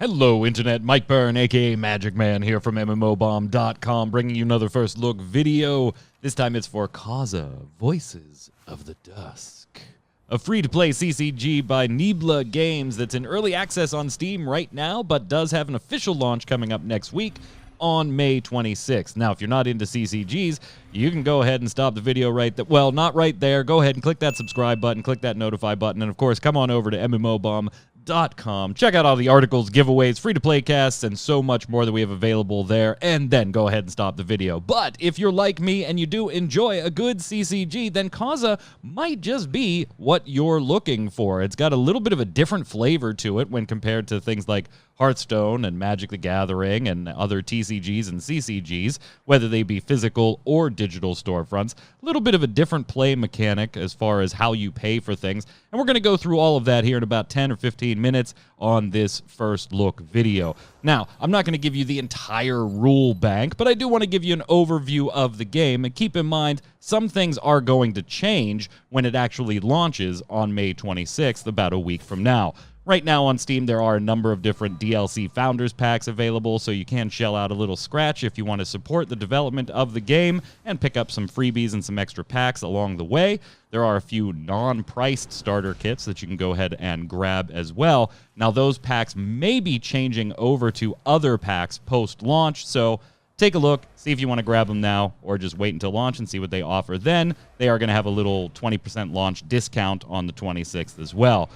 Hello, Internet. Mike Byrne, a.k.a. Magic Man, here from MMOBomb.com, bringing you another first look video. This time it's for Causa, Voices of the Dusk, a free-to-play CCG by Nebula Games that's in early access on Steam right now, but does have an official launch coming up next week on May 26th. Now, if you're not into CCGs, you can go ahead and stop the video right there. Well, not right there. Go ahead and click that subscribe button, click that notify button, and of course, come on over to MMOBomb.com. Check out all the articles, giveaways, free-to-play casts, and so much more that we have available there, and then go ahead and stop the video. But if you're like me and you do enjoy a good CCG, then Causa might just be what you're looking for. It's got a little bit of a different flavor to it when compared to things like Hearthstone and Magic the Gathering and other TCGs and CCGs, whether they be physical or digital storefronts. A little bit of a different play mechanic as far as how you pay for things. And we're going to go through all of that here in about 10 or 15 minutes on this first look video. Now, I'm not going to give you the entire rule bank, but I do want to give you an overview of the game. And keep in mind, some things are going to change when it actually launches on May 26th, about a week from now. Right now on Steam, there are a number of different DLC Founders Packs available, so you can shell out a little scratch if you want to support the development of the game and pick up some freebies and some extra packs along the way. There are a few non-priced starter kits that you can go ahead and grab as well. Now, those packs may be changing over to other packs post-launch, so take a look, see if you want to grab them now, or just wait until launch and see what they offer then. They are going to have a little 20% launch discount on the 26th as well.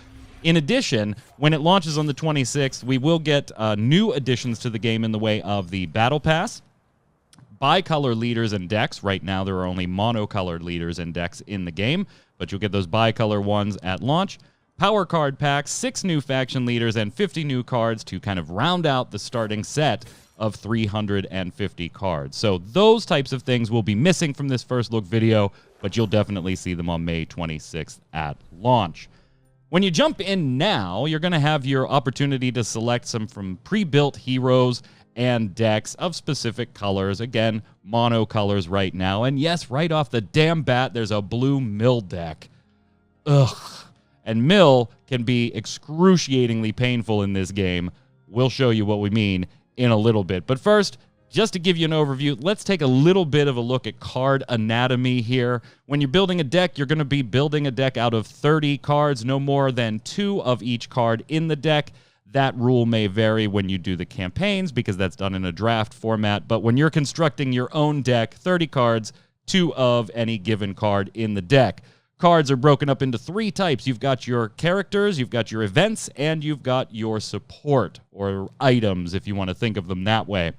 In addition, when it launches on the 26th, we will get new additions to the game in the way of the Battle Pass, bicolor leaders and decks. Right now, there are only monocolored leaders and decks in the game, but you'll get those bicolor ones at launch. Power card packs, 6 new faction leaders, and 50 new cards to kind of round out the starting set of 350 cards. So those types of things will be missing from this first look video, but you'll definitely see them on May 26th at launch. When you jump in now, you're going to have your opportunity to select some from pre-built heroes and decks of specific colors. Again, mono colors right now. And yes, right off the damn bat, there's a blue mill deck. Ugh. And mill can be excruciatingly painful in this game. We'll show you what we mean in a little bit. But first, just to give you an overview, let's take a little bit of a look at card anatomy here. When you're building a deck, you're going to be building a deck out of 30 cards, no more than 2 of each card in the deck. That rule may vary when you do the campaigns because that's done in a draft format. But when you're constructing your own deck, 30 cards, 2 of any given card in the deck. Cards are broken up into 3 types. You've got your characters, you've got your events, and you've got your support or items, if you want to think of them that way.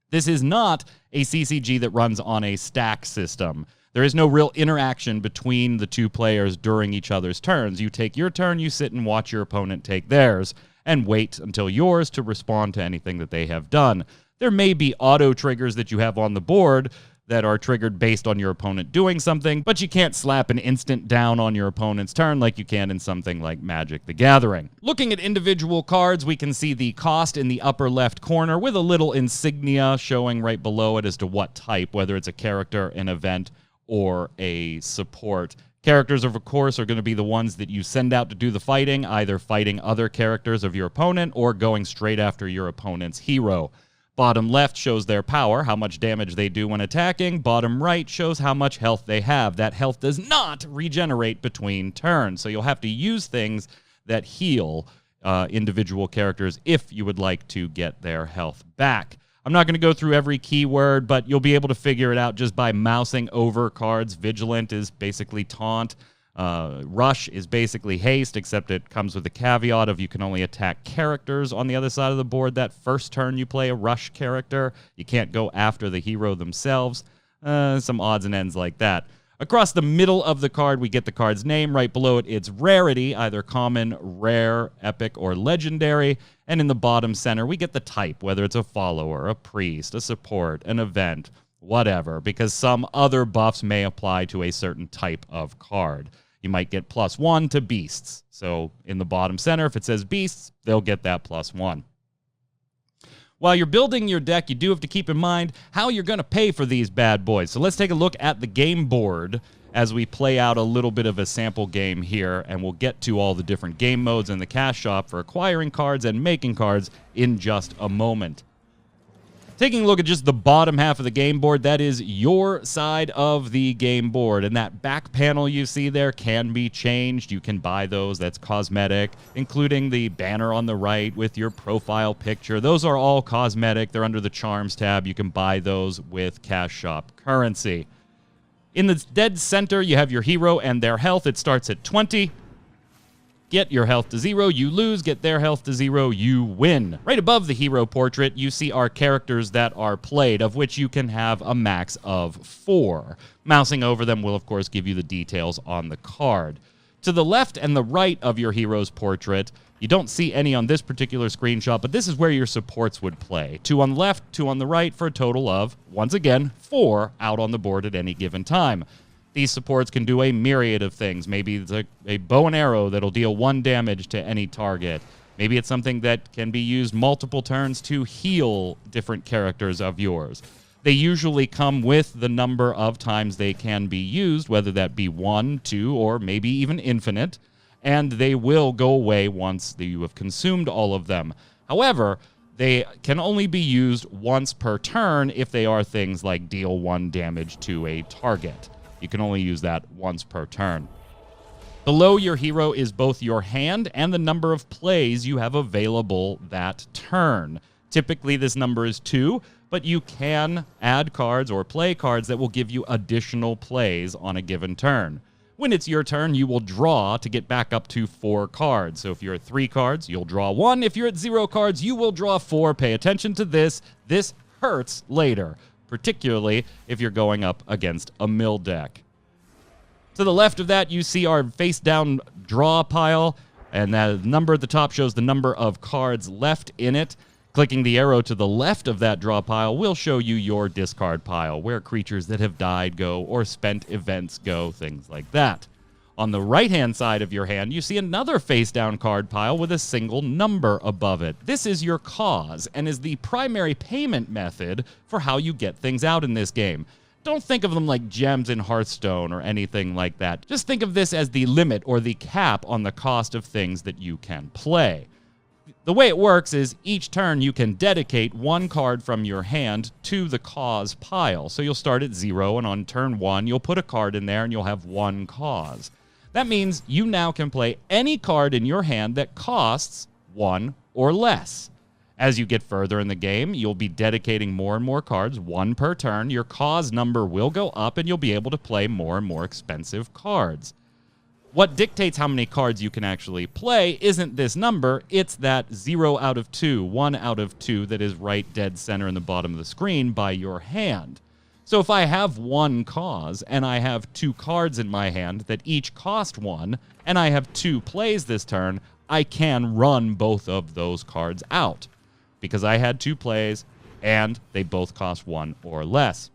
This is not a CCG that runs on a stack system. There is no real interaction between the 2 players during each other's turns. You take your turn, you sit and watch your opponent take theirs, and wait until yours to respond to anything that they have done. There may be auto triggers that you have on the board that are triggered based on your opponent doing something, but you can't slap an instant down on your opponent's turn like you can in something like Magic the Gathering. Looking at individual cards, we can see the cost in the upper left corner with a little insignia showing right below it as to what type, whether it's a character, an event, or a support. Characters, of course, are going to be the ones that you send out to do the fighting, either fighting other characters of your opponent or going straight after your opponent's hero. Bottom left shows their power, how much damage they do when attacking. Bottom right shows how much health they have. That health does not regenerate between turns, so you'll have to use things that heal individual characters if you would like to get their health back. I'm not going to go through every keyword, but you'll be able to figure it out just by mousing over cards. Vigilant is basically taunt. Rush is basically haste, except it comes with the caveat of you can only attack characters on the other side of the board. That first turn you play a rush character, you can't go after the hero themselves. Some odds and ends like that. Across the middle of the card, we get the card's name. Right below it, its rarity, either common, rare, epic, or legendary. And in the bottom center, we get the type, whether it's a follower, a priest, a support, an event, whatever, because some other buffs may apply to a certain type of card. You might get +1 to beasts. So in the bottom center, if it says beasts, they'll get that +1. While you're building your deck, you do have to keep in mind how you're going to pay for these bad boys. So let's take a look at the game board as we play out a little bit of a sample game here, and we'll get to all the different game modes and the cash shop for acquiring cards and making cards in just a moment. Taking a look at just the bottom half of the game board, that is your side of the game board. And that back panel you see there can be changed. You can buy those. That's cosmetic, including the banner on the right with your profile picture. Those are all cosmetic. They're under the Charms tab. You can buy those with Cash Shop currency. In the dead center, you have your hero and their health. It starts at 20. Get your health to 0, you lose. Get their health to 0, you win. Right above the hero portrait, you see our characters that are played, of which you can have a max of 4. Mousing over them will, of course, give you the details on the card. To the left and the right of your hero's portrait, you don't see any on this particular screenshot, but this is where your supports would play. 2 on the left, 2 on the right, for a total of, once again, 4 out on the board at any given time. These supports can do a myriad of things. Maybe it's a bow and arrow that'll deal 1 damage to any target. Maybe it's something that can be used multiple turns to heal different characters of yours. They usually come with the number of times they can be used, whether that be 1, 2, or maybe even infinite, and they will go away once you have consumed all of them. However, they can only be used once per turn if they are things like deal 1 damage to a target. You can only use that once per turn. Below your hero is both your hand and the number of plays you have available that turn. Typically, this number is 2, but you can add cards or play cards that will give you additional plays on a given turn. When it's your turn, you will draw to get back up to 4 cards. So if you're at 3 cards, you'll draw 1. If you're at 0 cards, you will draw 4. Pay attention to this. This hurts later, particularly if you're going up against a mill deck. To the left of that, you see our face-down draw pile, and the number at the top shows the number of cards left in it. Clicking the arrow to the left of that draw pile will show you your discard pile, where creatures that have died go or spent events go, things like that. On the right-hand side of your hand, you see another face-down card pile with a single number above it. This is your cause and is the primary payment method for how you get things out in this game. Don't think of them like gems in Hearthstone or anything like that. Just think of this as the limit or the cap on the cost of things that you can play. The way it works is each turn you can dedicate 1 card from your hand to the cause pile. So you'll start at 0, and on turn 1, you'll put a card in there and you'll have 1 cause. That means you now can play any card in your hand that costs 1 or less. As you get further in the game, you'll be dedicating more and more cards, 1 per turn. Your cause number will go up, and you'll be able to play more and more expensive cards. What dictates how many cards you can actually play isn't this number, it's that 0 out of 2, 1 out of 2 that is right dead center in the bottom of the screen by your hand. So if I have 1 cause, and I have 2 cards in my hand that each cost 1, and I have 2 plays this turn, I can run both of those cards out, because I had 2 plays, and they both cost 1 or less.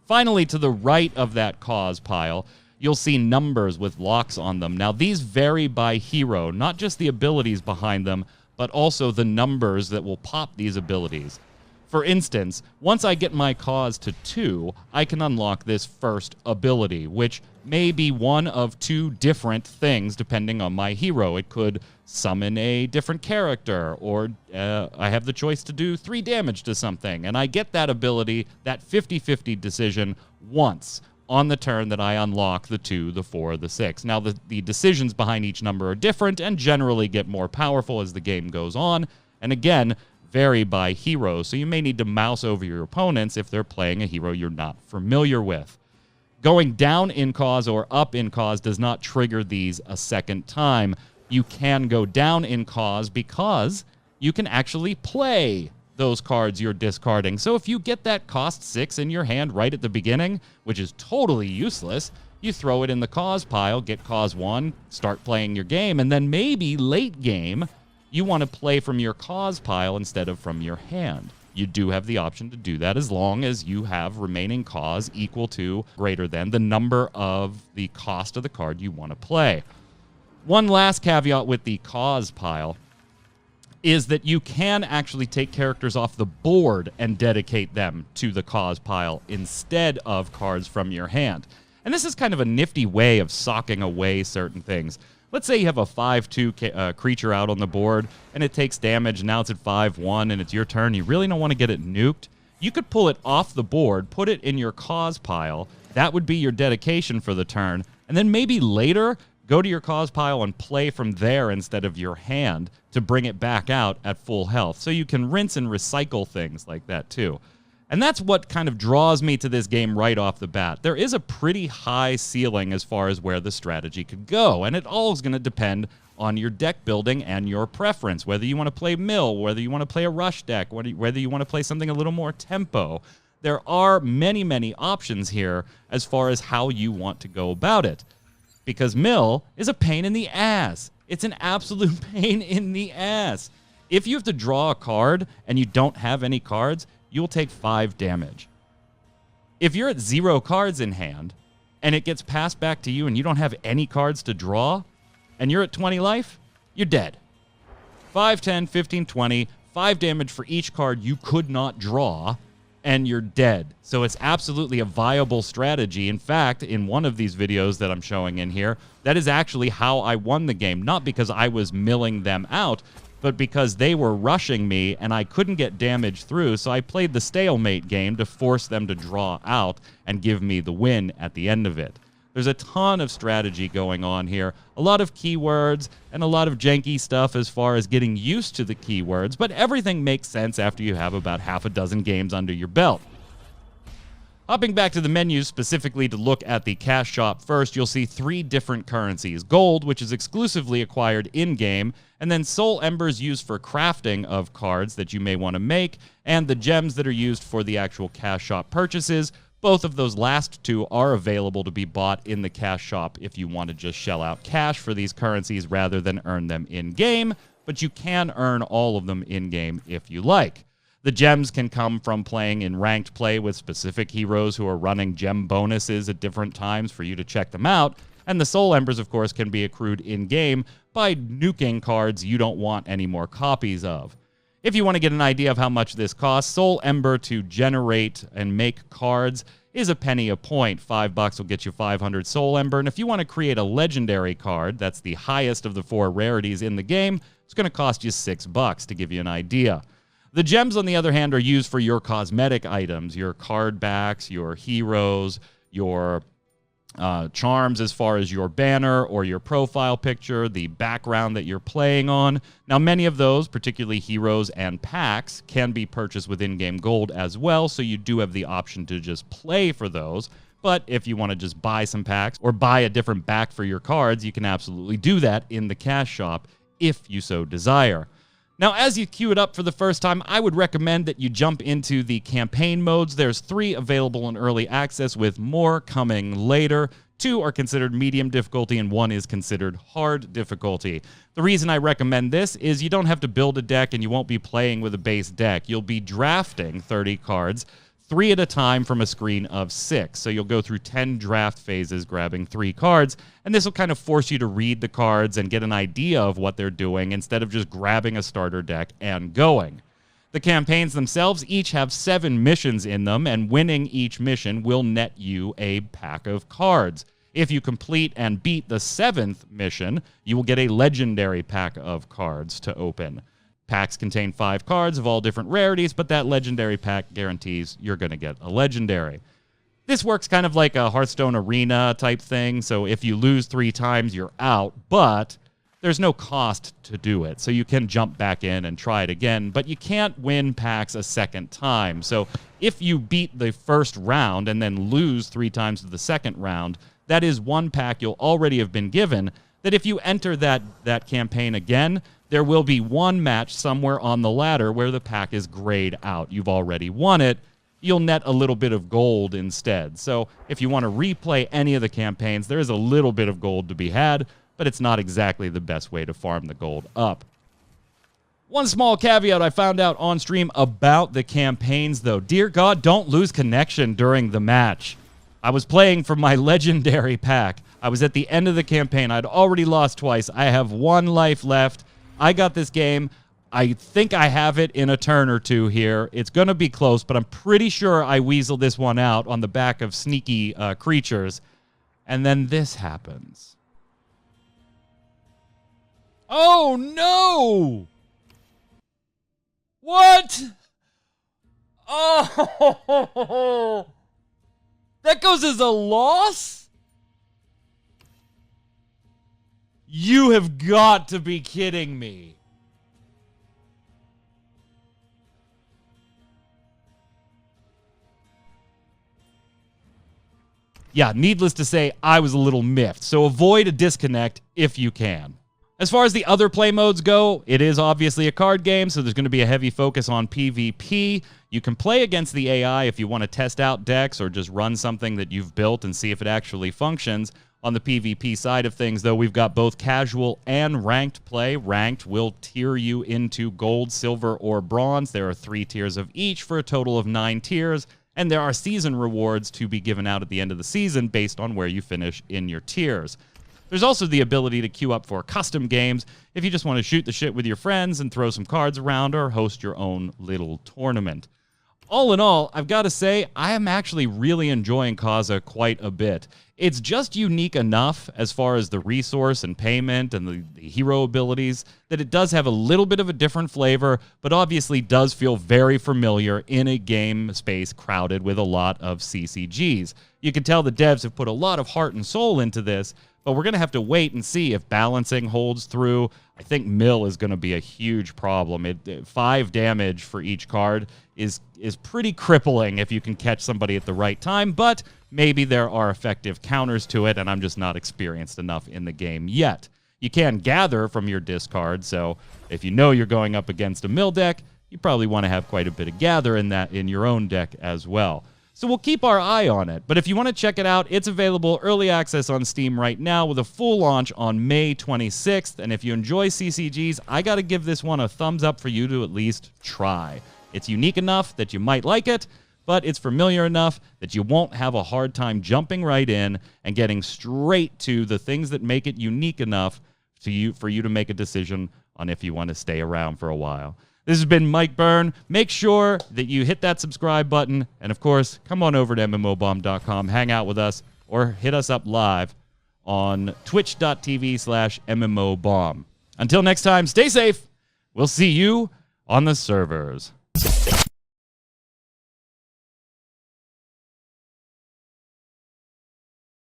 Finally, to the right of that cause pile, you'll see numbers with locks on them. Now, these vary by hero, not just the abilities behind them, but also the numbers that will pop these abilities. For instance, once I get my cause to 2, I can unlock this first ability, which may be one of 2 different things depending on my hero. It could summon a different character, or I have the choice to do 3 damage to something, and I get that ability, that 50-50 decision, once on the turn that I unlock the 2, the 4, the 6. Now, the decisions behind each number are different and generally get more powerful as the game goes on, and again, vary by hero, so you may need to mouse over your opponents if they're playing a hero you're not familiar with. Going down in cause or up in cause does not trigger these a second time. You can go down in cause because you can actually play those cards you're discarding. So if you get that cost 6 in your hand right at the beginning, which is totally useless, you throw it in the cause pile, get cause 1, start playing your game, and then maybe late game, you want to play from your cause pile instead of from your hand. You do have the option to do that as long as you have remaining cause equal to, greater than, the number of the cost of the card you want to play. One last caveat with the cause pile. is that you can actually take characters off the board and dedicate them to the cause pile instead of cards from your hand. And this is kind of a nifty way of socking away certain things. Let's say you have a 5/2 creature out on the board, and it takes damage, now it's at 5/1, and it's your turn. You really don't want to get it nuked. You could pull it off the board, put it in your cause pile. That would be your dedication for the turn. And then maybe later, go to your cause pile and play from there instead of your hand to bring it back out at full health. So you can rinse and recycle things like that too. And that's what kind of draws me to this game right off the bat. There is a pretty high ceiling as far as where the strategy could go, and it all is going to depend on your deck building and your preference, whether you want to play mill, whether you want to play a rush deck, whether you want to play something a little more tempo. There are many, many options here as far as how you want to go about it. Because mill is a pain in the ass. It's an absolute pain in the ass. If you have to draw a card and you don't have any cards, you'll take 5 damage. If you're at 0 cards in hand and it gets passed back to you and you don't have any cards to draw and you're at 20 life, you're dead. 5, 10, 15, 20, 5 damage for each card you could not draw, and you're dead. So it's absolutely a viable strategy. In fact, in one of these videos that I'm showing in here, that is actually how I won the game. Not because I was milling them out, but because they were rushing me and I couldn't get damage through, so I played the stalemate game to force them to draw out and give me the win at the end of it. There's a ton of strategy going on here, a lot of keywords and a lot of janky stuff as far as getting used to the keywords, but everything makes sense after you have about half a dozen games under your belt. Hopping back to the menu specifically to look at the cash shop first, you'll see 3 different currencies. Gold, which is exclusively acquired in-game, and then soul embers used for crafting of cards that you may want to make, and the gems that are used for the actual cash shop purchases. Both of those last 2 are available to be bought in the cash shop if you want to just shell out cash for these currencies rather than earn them in-game, but you can earn all of them in-game if you like. The gems can come from playing in ranked play with specific heroes who are running gem bonuses at different times for you to check them out, and the soul embers, of course, can be accrued in-game by nuking cards you don't want any more copies of. If you want to get an idea of how much this costs, Soul Ember to generate and make cards is a penny a point. $5 will get you 500 Soul Ember, and if you want to create a legendary card, that's the highest of the 4 rarities in the game, it's going to cost you $6 to give you an idea. The gems, on the other hand, are used for your cosmetic items, your card backs, your heroes, your charms as far as your banner or your profile picture, the background that you're playing on. Now, many of those, particularly heroes and packs, can be purchased with in-game gold as well, so you do have the option to just play for those. But if you want to just buy some packs or buy a different back for your cards, you can absolutely do that in the cash shop if you so desire. Now, as you queue it up for the first time, I would recommend that you jump into the campaign modes. There's 3 available in early access with more coming later. 2 are considered medium difficulty and 1 is considered hard difficulty. The reason I recommend this is you don't have to build a deck and you won't be playing with a base deck. You'll be drafting 30 cards, 3 at a time from a screen of 6. So you'll go through 10 draft phases grabbing 3 cards, and this will kind of force you to read the cards and get an idea of what they're doing instead of just grabbing a starter deck and going. The campaigns themselves each have 7 missions in them, and winning each mission will net you a pack of cards. If you complete and beat the 7th mission, you will get a legendary pack of cards to open. Packs contain 5 cards of all different rarities, but that legendary pack guarantees you're going to get a legendary. This works kind of like a Hearthstone arena type thing, so if you lose 3 times, you're out, but there's no cost to do it, so you can jump back in and try it again, but you can't win packs a second time. So if you beat the first round and then lose 3 times to the second round, that is 1 pack you'll already have been given, that if you enter that campaign again, there will be 1 match somewhere on the ladder where the pack is grayed out. You've already won it. You'll net a little bit of gold instead. So if you want to replay any of the campaigns, there is a little bit of gold to be had, but it's not exactly the best way to farm the gold up. One small caveat I found out on stream about the campaigns, though. Dear God, don't lose connection during the match. I was playing for my legendary pack. I was at the end of the campaign. I'd already lost twice. I have 1 life left. I got this game. I think I have it in a turn or two here. It's going to be close, but I'm pretty sure I weaseled this one out on the back of sneaky creatures. And then this happens. Oh, no! What? Oh! That goes as a loss? You have got to be kidding me. Yeah, needless to say, I was a little miffed. So avoid a disconnect if you can. As far as the other play modes go, it is obviously a card game, so there's going to be a heavy focus on PvP. You can play against the AI if you want to test out decks or just run something that you've built and see if it actually functions. On the PvP side of things, though, we've got both casual and ranked play. Ranked will tier you into gold, silver, or bronze. There are 3 tiers of each for a total of 9 tiers. And there are season rewards to be given out at the end of the season based on where you finish in your tiers. There's also the ability to queue up for custom games if you just want to shoot the shit with your friends and throw some cards around or host your own little tournament. All in all, I've got to say, I am actually really enjoying Causa quite a bit. It's just unique enough as far as the resource and payment and the hero abilities that it does have a little bit of a different flavor, but obviously does feel very familiar in a game space crowded with a lot of CCGs. You can tell the devs have put a lot of heart and soul into this, but we're going to have to wait and see if balancing holds through. I think mill is going to be a huge problem. 5 damage for each card is pretty crippling if you can catch somebody at the right time, but maybe there are effective counters to it, and I'm just not experienced enough in the game yet. You can gather from your discard, so if you know you're going up against a mill deck, you probably want to have quite a bit of gather in your own deck as well. So we'll keep our eye on it. But if you want to check it out, it's available early access on Steam right now with a full launch on May 26th. And if you enjoy CCGs, I got to give this one a thumbs up for you to at least try. It's unique enough that you might like it, but it's familiar enough that you won't have a hard time jumping right in and getting straight to the things that make it unique enough for you to make a decision on if you want to stay around for a while. This has been Mike Byrne. Make sure that you hit that subscribe button. And, of course, come on over to MMOBomb.com, hang out with us, or hit us up live on twitch.tv/MMOBomb. Until next time, stay safe. We'll see you on the servers.